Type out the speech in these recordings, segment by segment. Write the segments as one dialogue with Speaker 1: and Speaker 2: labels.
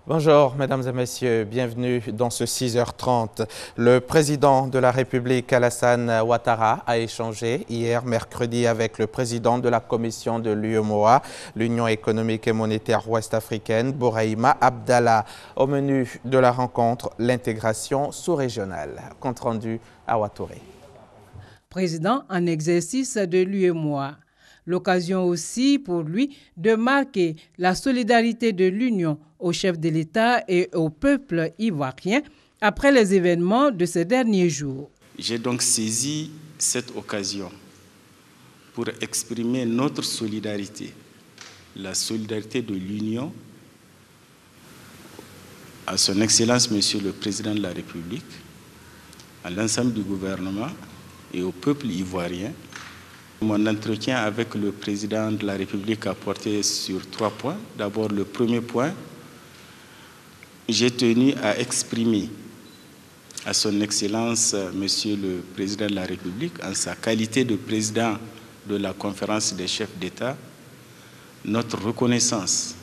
Speaker 1: Bonjour, mesdames et messieurs, bienvenue dans ce 6h30. Le président de la République, Alassane Ouattara, a échangé hier mercredi avec le président de la commission de l'UEMOA, l'Union économique et monétaire ouest-africaine, Bourahima Abdallah. Au menu de la rencontre, l'intégration sous-régionale. Compte rendu à Ouattouré.
Speaker 2: Président en exercice de l'UEMOA. L'occasion aussi pour lui de marquer la solidarité de l'Union au chef de l'État et au peuple ivoirien après les événements de ces derniers jours.
Speaker 3: J'ai donc saisi cette occasion pour exprimer notre solidarité, la solidarité de l'Union à son Excellence Monsieur le Président de la République, à l'ensemble du gouvernement et au peuple ivoirien. Mon entretien avec le président de la République a porté sur 3 points. D'abord, le premier point, j'ai tenu à exprimer à son Excellence, Monsieur le Président de la République, en sa qualité de président de la conférence des chefs d'État, notre reconnaissance,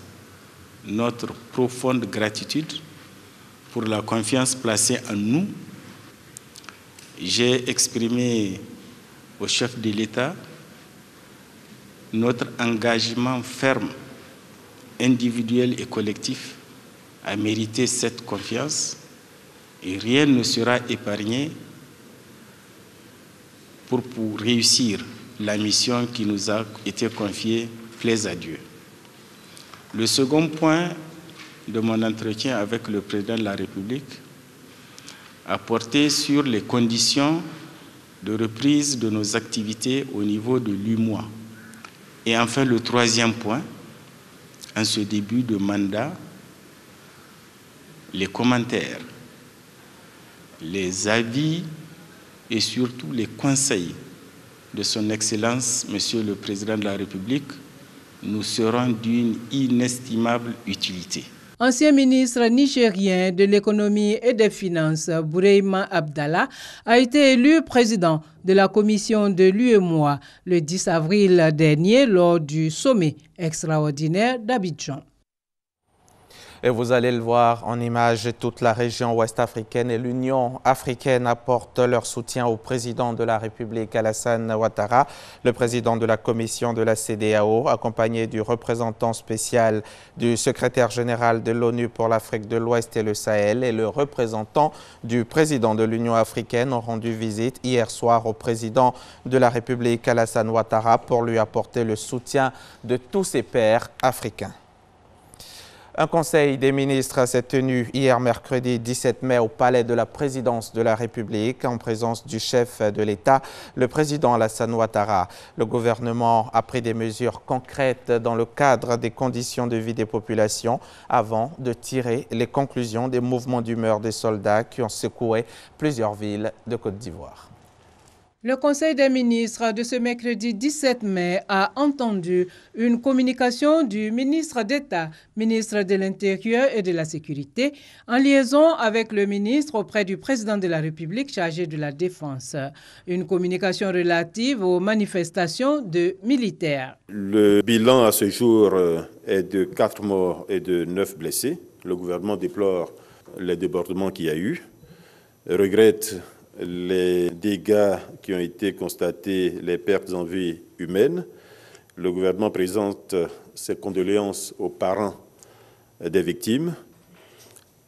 Speaker 3: notre profonde gratitude pour la confiance placée en nous. J'ai exprimé au chef de l'État notre engagement ferme, individuel et collectif, à mériter cette confiance, et rien ne sera épargné pour réussir la mission qui nous a été confiée, plaise à Dieu. Le second point de mon entretien avec le président de la République a porté sur les conditions de reprise de nos activités au niveau de l'UEMOA. Et enfin, le troisième point, en ce début de mandat, les commentaires, les avis et surtout les conseils de son Excellence, Monsieur le Président de la République, nous seront d'une inestimable utilité.
Speaker 2: Ancien ministre nigérien de l'économie et des finances, Bourahima Abdallah, a été élu président de la commission de l'UEMOA le 10 avril dernier lors du sommet extraordinaire d'Abidjan.
Speaker 1: Et vous allez le voir en image, toute la région ouest-africaine et l'Union africaine apportent leur soutien au président de la République, Alassane Ouattara, le président de la commission de la CEDEAO, accompagné du représentant spécial du secrétaire général de l'ONU pour l'Afrique de l'Ouest et le Sahel et le représentant du président de l'Union africaine ont rendu visite hier soir au président de la République, Alassane Ouattara, pour lui apporter le soutien de tous ses pairs africains. Un conseil des ministres s'est tenu hier mercredi 17 mai au palais de la présidence de la République en présence du chef de l'État, le président Alassane Ouattara. Le gouvernement a pris des mesures concrètes dans le cadre des conditions de vie des populations avant de tirer les conclusions des mouvements d'humeur des soldats qui ont secoué plusieurs villes de Côte d'Ivoire.
Speaker 2: Le Conseil des ministres de ce mercredi 17 mai a entendu une communication du ministre d'État, ministre de l'Intérieur et de la Sécurité, en liaison avec le ministre auprès du président de la République chargé de la Défense. Une communication relative aux manifestations de militaires.
Speaker 4: Le bilan à ce jour est de 4 morts et de 9 blessés. Le gouvernement déplore les débordements qu'il y a eu, regrette les dégâts qui ont été constatés, les pertes en vie humaines. Le gouvernement présente ses condoléances aux parents des victimes.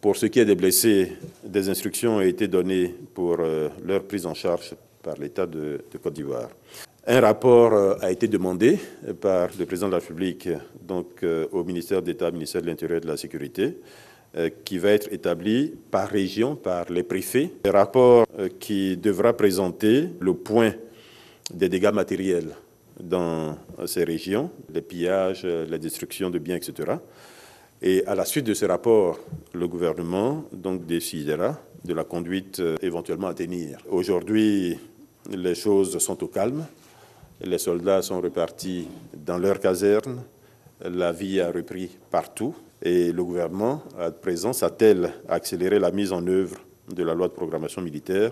Speaker 4: Pour ce qui est des blessés, des instructions ont été données pour leur prise en charge par l'État de Côte d'Ivoire. Un rapport a été demandé par le président de la République donc, au ministère d'État, ministère de l'Intérieur et de la Sécurité, qui va être établi par région, par les préfets. Un rapport qui devra présenter le point des dégâts matériels dans ces régions, les pillages, la destruction de biens, etc. Et à la suite de ce rapport, le gouvernement donc, décidera de la conduite éventuellement à tenir. Aujourd'hui, les choses sont au calme. Les soldats sont repartis dans leurs casernes. La vie a repris partout. Et le gouvernement, à présent, s'attelle à accélérer la mise en œuvre de la loi de programmation militaire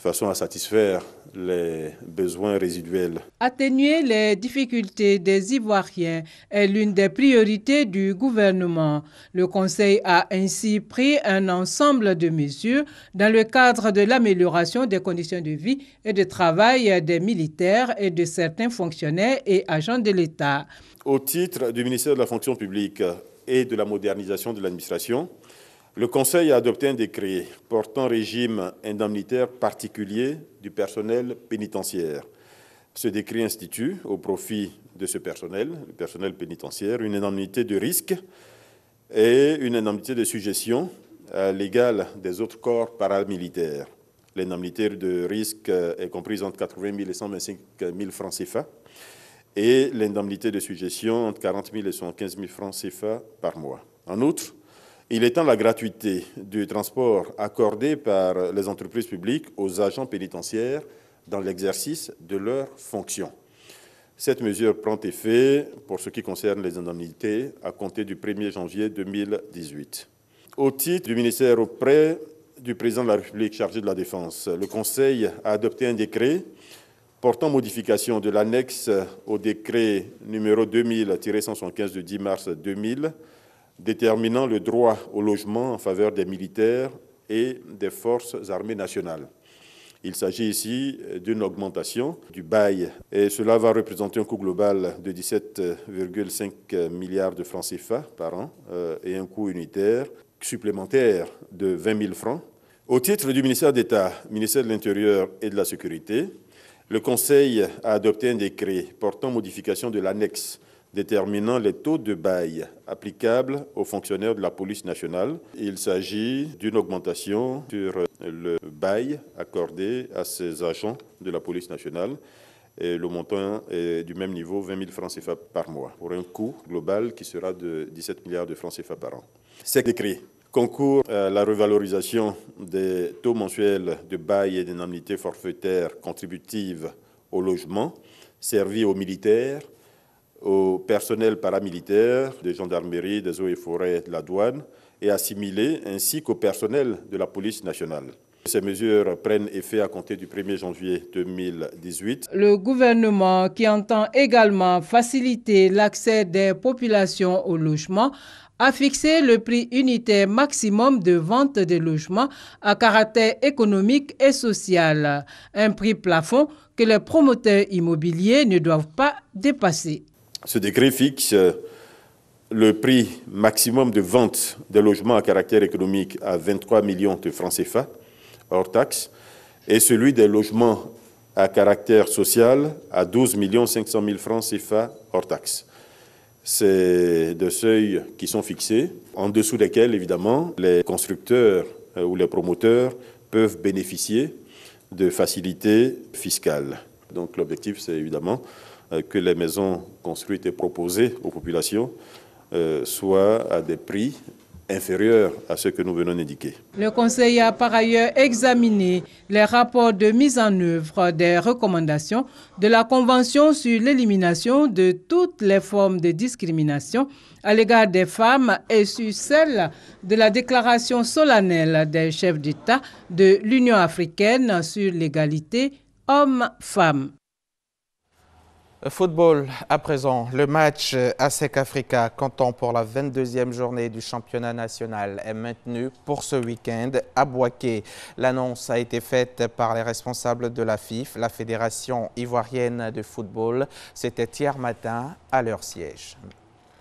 Speaker 4: façon à satisfaire les besoins résiduels.
Speaker 2: Atténuer les difficultés des Ivoiriens est l'une des priorités du gouvernement. Le Conseil a ainsi pris un ensemble de mesures dans le cadre de l'amélioration des conditions de vie et de travail des militaires et de certains fonctionnaires et agents de l'État.
Speaker 4: Au titre du ministère de la Fonction publique et de la modernisation de l'administration, le Conseil a adopté un décret portant régime indemnitaire particulier du personnel pénitentiaire. Ce décret institue, au profit de ce personnel, le personnel pénitentiaire, une indemnité de risque et une indemnité de sujétion à l'égal des autres corps paramilitaires. L'indemnité de risque est comprise entre 80 000 et 125 000 francs CFA et l'indemnité de sujétion entre 40 000 et 75 000 francs CFA par mois. En outre, il étend la gratuité du transport accordé par les entreprises publiques aux agents pénitentiaires dans l'exercice de leurs fonctions. Cette mesure prend effet pour ce qui concerne les indemnités à compter du 1er janvier 2018. Au titre du ministère auprès du président de la République chargé de la Défense, le Conseil a adopté un décret portant modification de l'annexe au décret numéro 2000-175 du 10 mars 2000, déterminant le droit au logement en faveur des militaires et des forces armées nationales. Il s'agit ici d'une augmentation du bail et cela va représenter un coût global de 17,5 milliards de francs CFA par an et un coût unitaire supplémentaire de 20 000 francs. Au titre du ministère d'État, ministère de l'Intérieur et de la Sécurité, le Conseil a adopté un décret portant modification de l'annexe déterminant les taux de bail applicables aux fonctionnaires de la police nationale. Il s'agit d'une augmentation sur le bail accordé à ces agents de la police nationale. Et le montant est du même niveau, 20 000 francs CFA par mois, pour un coût global qui sera de 17 milliards de francs CFA par an. Ces décrets concourent à la revalorisation des taux mensuels de bail et d'indemnités forfaitaires contributives au logement, servis aux militaires, au personnel paramilitaire, des gendarmeries, des eaux et forêts, de la douane et assimilés, ainsi qu'au personnel de la police nationale. Ces mesures prennent effet à compter du 1er janvier 2018.
Speaker 2: Le gouvernement, qui entend également faciliter l'accès des populations au logement, a fixé le prix unitaire maximum de vente des logements à caractère économique et social, un prix plafond que les promoteurs immobiliers ne doivent pas dépasser.
Speaker 4: Ce décret fixe le prix maximum de vente des logements à caractère économique à 23 millions de francs CFA, hors taxe, et celui des logements à caractère social à 12 500 000 francs CFA, hors taxe. C'est des seuils qui sont fixés, en dessous desquels, évidemment, les constructeurs ou les promoteurs peuvent bénéficier de facilités fiscales. Donc l'objectif, c'est évidemment que les maisons construites et proposées aux populations soient à des prix inférieurs à ceux que nous venons d'indiquer.
Speaker 2: Le Conseil a par ailleurs examiné les rapports de mise en œuvre des recommandations de la Convention sur l'élimination de toutes les formes de discrimination à l'égard des femmes et sur celle de la déclaration solennelle des chefs d'État de l'Union africaine sur l'égalité hommes-femmes.
Speaker 1: Football à présent, le match ASEC Africa comptant pour la 22e journée du championnat national est maintenu pour ce week-end à Bouaké. L'annonce a été faite par les responsables de la FIF, la Fédération ivoirienne de football. C'était hier matin à leur siège.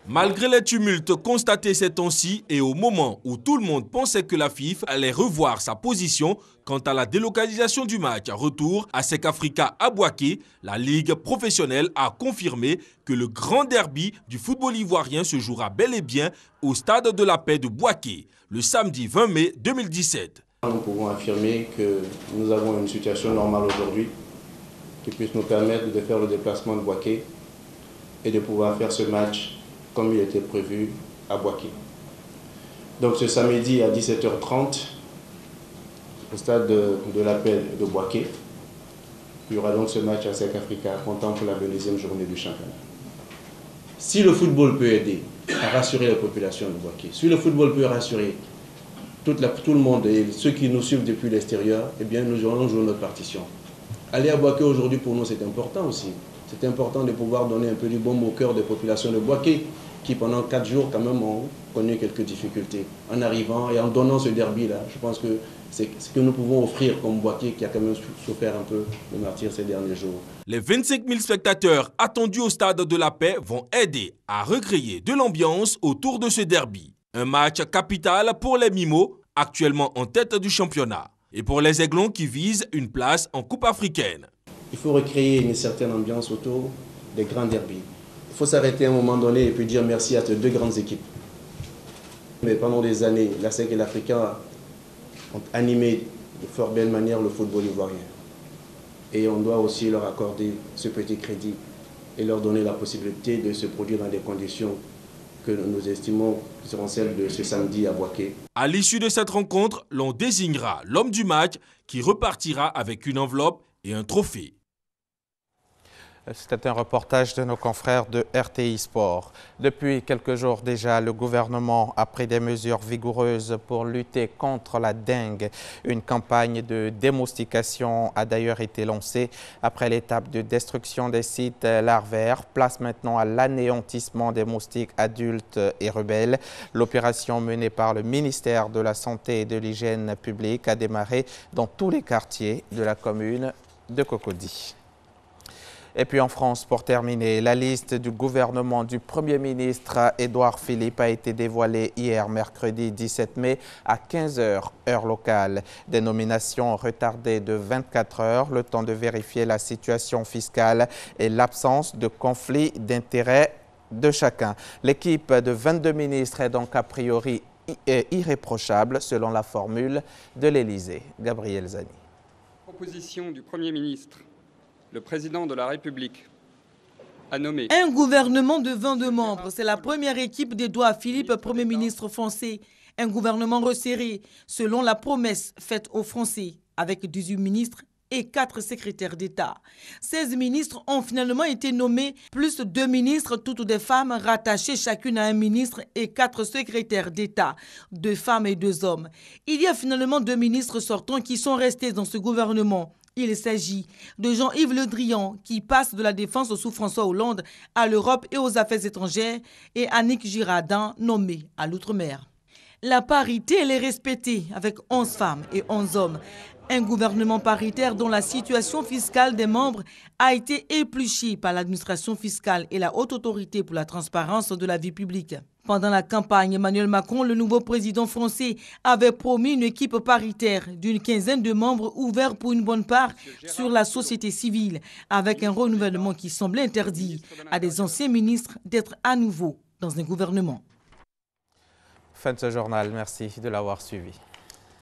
Speaker 5: Malgré les tumultes constatés ces temps-ci et au moment où tout le monde pensait que la FIF allait revoir sa position quant à la délocalisation du match retour ASEC Africa à Bouaké, la Ligue professionnelle a confirmé que le grand derby du football ivoirien se jouera bel et bien au Stade de la Paix de Bouaké, le samedi 20 mai 2017.
Speaker 6: Nous pouvons affirmer que nous avons une situation normale aujourd'hui qui puisse nous permettre de faire le déplacement de Bouaké et de pouvoir faire ce match comme il était prévu à Bouaké. Donc ce samedi à 17h30, au stade de la Paix de Bouaké, il y aura donc ce match ASEC Africa comptant pour la 22e journée du championnat. Si le football peut aider à rassurer la population de Bouaké, si le football peut rassurer tout le monde et ceux qui nous suivent depuis l'extérieur, eh bien, nous allons jouer notre partition. Aller à Boaké aujourd'hui, pour nous, c'est important aussi. C'est important de pouvoir donner un peu du baume au cœur des populations de Boaké, qui pendant 4 jours, quand même, ont connu quelques difficultés. En arrivant et en donnant ce derby-là, je pense que c'est ce que nous pouvons offrir comme Boaké, qui a quand même souffert un peu de martyr ces derniers jours.
Speaker 5: Les 25 000 spectateurs attendus au Stade de la Paix vont aider à recréer de l'ambiance autour de ce derby. Un match capital pour les Mimos, actuellement en tête du championnat, et pour les Aiglons qui visent une place en Coupe africaine.
Speaker 6: Il faut recréer une certaine ambiance autour des grands derbys. Il faut s'arrêter à un moment donné et puis dire merci à ces 2 grandes équipes. Mais pendant des années, la SEC et l'Africain ont animé de fort belle manière le football ivoirien. Et on doit aussi leur accorder ce petit crédit et leur donner la possibilité de se produire dans des conditions que nous estimons seront celles de ce samedi à Boaké.
Speaker 5: À l'issue de cette rencontre, l'on désignera l'homme du match qui repartira avec une enveloppe et un trophée.
Speaker 1: C'était un reportage de nos confrères de RTI Sport. Depuis quelques jours déjà, le gouvernement a pris des mesures vigoureuses pour lutter contre la dengue. Une campagne de démoustication a d'ailleurs été lancée après l'étape de destruction des sites larvaires. Place maintenant à l'anéantissement des moustiques adultes et rebelles. L'opération menée par le ministère de la Santé et de l'Hygiène publique a démarré dans tous les quartiers de la commune de Cocody. Et puis en France, pour terminer, la liste du gouvernement du Premier ministre Édouard Philippe a été dévoilée hier, mercredi 17 mai, à 15 h, heure locale. Des nominations retardées de 24 heures, le temps de vérifier la situation fiscale et l'absence de conflit d'intérêts de chacun. L'équipe de 22 ministres est donc a priori irréprochable, selon la formule de l'Élysée. Gabriel Zani.
Speaker 7: Proposition du Premier ministre. Le président de la République a nommé
Speaker 8: un gouvernement de 22 membres. C'est la première équipe d'Édouard Philippe, Premier ministre français. Un gouvernement resserré, selon la promesse faite aux Français, avec 18 ministres et 4 secrétaires d'État. 16 ministres ont finalement été nommés, plus 2 ministres, toutes des femmes, rattachées chacune à un ministre et 4 secrétaires d'État, 2 femmes et 2 hommes. Il y a finalement 2 ministres sortants qui sont restés dans ce gouvernement. Il s'agit de Jean-Yves Le Drian, qui passe de la défense sous François Hollande à l'Europe et aux affaires étrangères, et Annick Girardin, nommée à l'outre-mer. La parité, elle est respectée, avec 11 femmes et 11 hommes. Un gouvernement paritaire dont la situation fiscale des membres a été épluchée par l'administration fiscale et la Haute Autorité pour la transparence de la vie publique. Pendant la campagne, Emmanuel Macron, le nouveau président français, avait promis une équipe paritaire d'une 15aine de membres ouverts pour une bonne part sur la société civile, avec un renouvellement qui semblait interdit à des anciens ministres d'être à nouveau dans un gouvernement.
Speaker 1: Fin de ce journal, merci de l'avoir suivi.